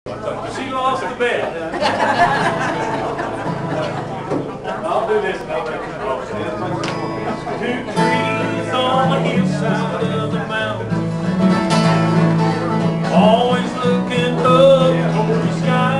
She lost the bet. I'll do this and I'll make it wrong. Two trees on the hillside of the mountain, always looking up toward the sky.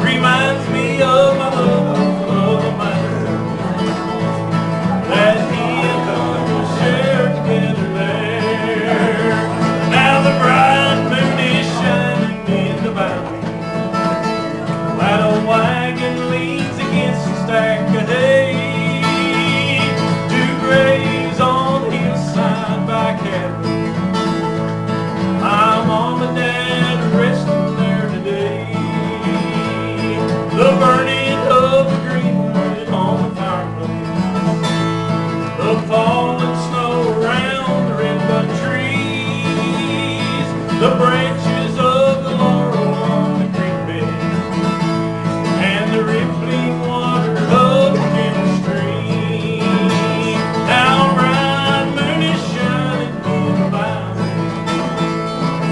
Reminds me of my love of the mountain that he and Uncle shared together there. Now the bright moon is shining in the valley. That old wagon leans against a stack of hay. Two graves on the hillside by cabin. My mom and dad are resting there today. The burning of the greenwood on the fireplace, the falling snow around the redbud trees, the branches of the laurel on the creek bed, and the rippling water of the gentle stream. Now a bright moon is shining in the valley.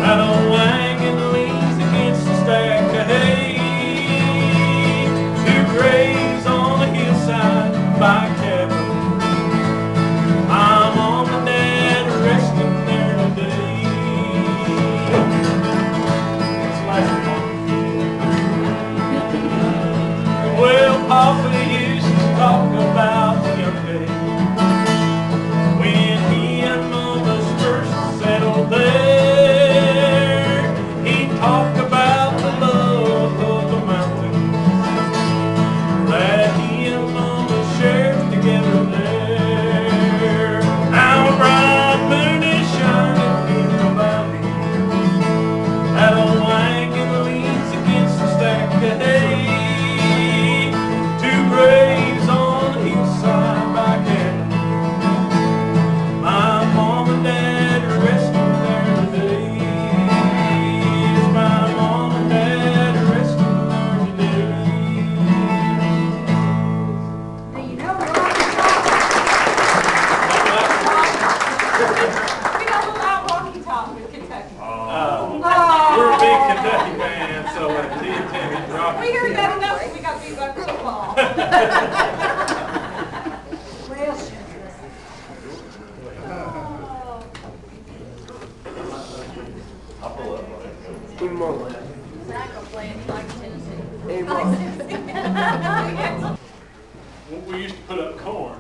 That old wagon leans against a stack of hay. Two graves on the hillside by cabin. My mom and dad are resting there today. It's like well, Papa used to talk about the young days when he and Mama's first settled there. He'd talk about the love of the mountains that he and Mama shared together there. Now a bright moon is shining in the valley. That old wagon leans against a stack of hay. Two graves on the hillside by cabin. My mom and dad are resting there today. Yes, my mom and dad are resting there today. Now you know we're we know a lot of walkie talk with Kentucky. We're a big Kentucky fan, so Tia Timmy's rocking. We heard that enough when we got beat by football. Well, We used to put up corn,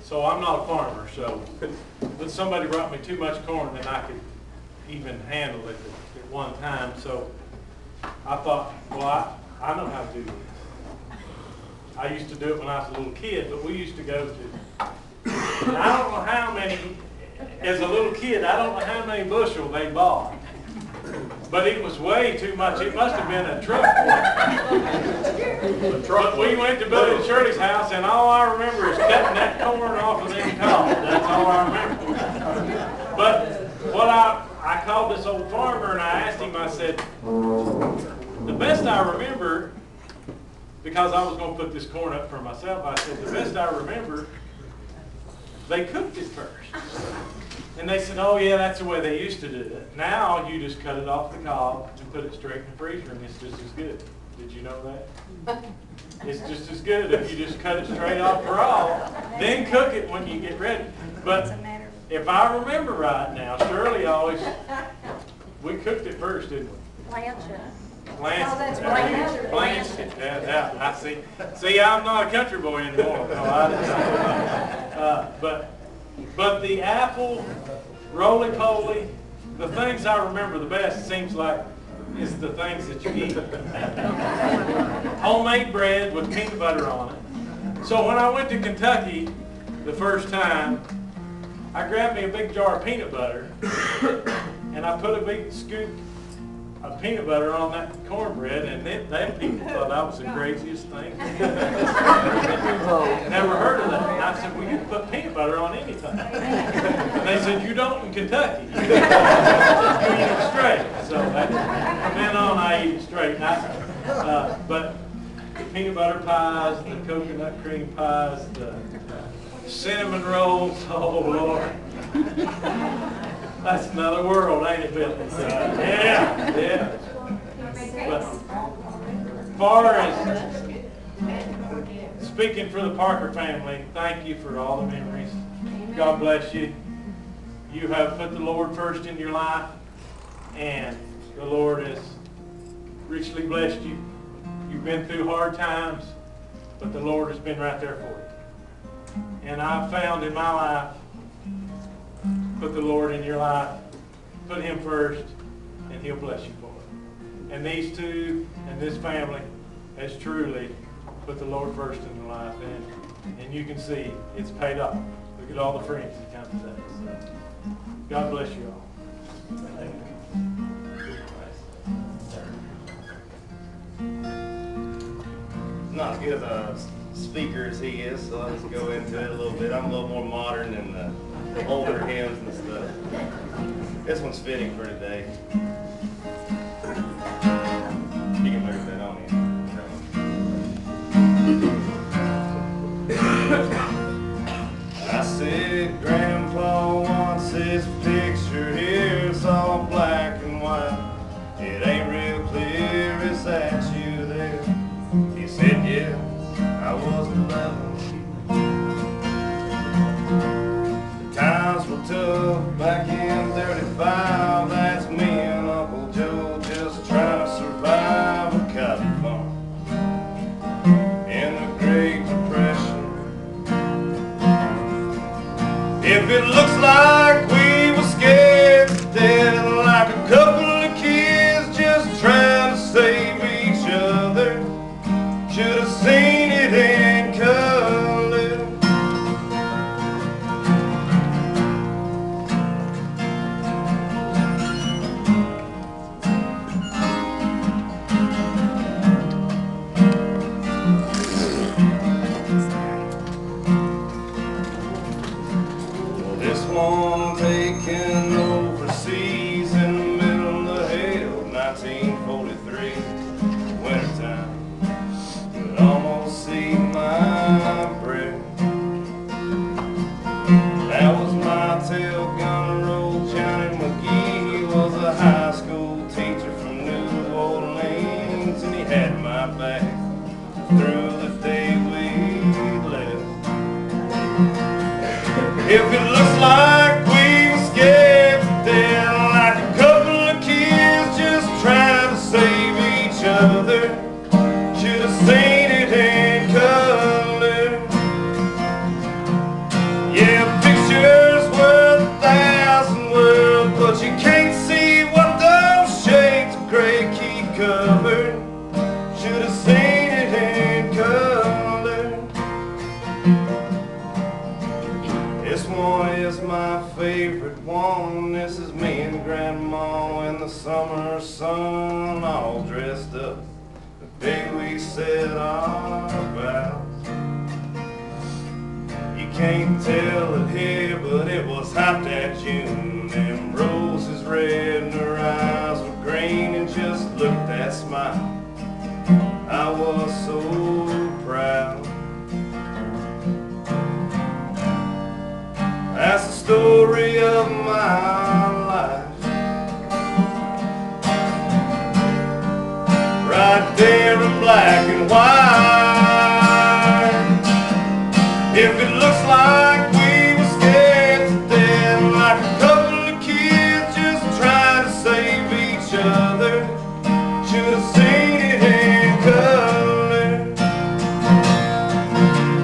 so I'm not a farmer, so but somebody brought me too much corn than I could even handle it at one time, so I thought, well, I know how to do this. I used to do it when I was a little kid, but we used to go to, and I don't know how many, as a little kid, I don't know how many bushel they bought, but it was way too much. It must have been a truck. But we went to Buddy and Shirley's house, and all I remember is cutting that corn off of them cobs. That's all I remember. But what I called this old farmer, and I asked him, I said, the best I remember, because I was going to put this corn up for myself, I said, the best I remember, they cooked it first. And they said, oh yeah, that's the way they used to do it. Now you just cut it off the cob and put it straight in the freezer, and it's just as good. Did you know that? It's just as good if you just cut it straight off raw, then cook it when you get ready. But if I remember right now, Shirley always, we cooked it first, didn't we? Blanche it. Blanche. Oh, that's right. Blanche it. Yeah, I see. See, I'm not a country boy anymore. No, I didn't. But the apple, roly-poly, the things I remember the best, seems like, is the things that you eat. Homemade bread with peanut butter on it. So when I went to Kentucky the first time, I grabbed me a big jar of peanut butter, and I put a big scoop of peanut butter on that cornbread, and them people thought I was the craziest thing. Never heard of that. And I said, well, you can put peanut butter on anything. And they said, you don't in Kentucky. You eat it straight. So from then on, I eat it straight. But the peanut butter pies, the coconut cream pies, the cinnamon rolls, oh Lord. That's another world, ain't it, Billy? Yeah, yeah. But as far as speaking for the Parker family, thank you for all the memories. God bless you. You have put the Lord first in your life, and the Lord has richly blessed you. You've been through hard times, but the Lord has been right there for you. And I've found in my life, put the Lord in your life, put Him first, and He'll bless you for it. And these two and this family has truly put the Lord first in their life, and you can see it's paid off. Look at all the friends that come today. So, God bless you all. Not as good a speaker as he is, so I'll just go into it a little bit. I'm a little more modern than the older hymns and stuff. This one's fitting for today. You can move that on in. I said, Grandpa wants his picture here. It's all black and white. It ain't real clear. Is that you there? He said, yeah, I was 11. The times were tough back in 35. That's me and Uncle Joe just trying to survive a cotton farm in the Great Depression. If it looks like we were scared to death, like a couple of kids just trying to save each other, should have seen it in color. Well, this one taken overseas in the middle of hell, 1943, wintertime. Could almost see my breath. That was my tail gunner, old Johnny McGee. He was a high school teacher from New Orleans, and he had my back through the day we left. If it looks like we were scared to death, like a couple of kids just trying to save each other, should have seen it in color. Yeah, pictures worth 1,000 words, but you can't see what those shades of gray keep covered. Should have seen it in color. This one is my favorite one. This is me and Grandma in the summer sun, all dressed up the day we said our vows. You can't tell it here, but it was hot that June. Them roses red and her eyes were green, and just look at that smile. I was so proud. That's the story of my life, right there in black and white. If it looks like we were scared to death, like a couple of kids just trying to save each other, should have seen it in color.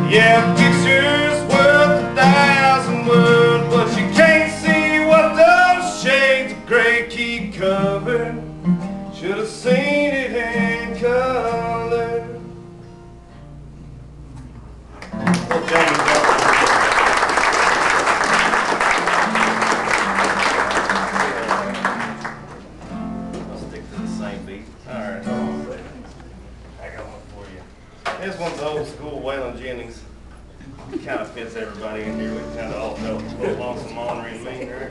Yeah, pictures worth 1,000 words, but you can't see what those shades of gray keep covered. Should have seen it in color. Well, Jamie, I'll stick to the same beat. All right, hold on a second. I got one for you. This one's old school Waylon Jennings. Kind of fits everybody in here. We kind of all felt a little lonesome, ornery, and mean here.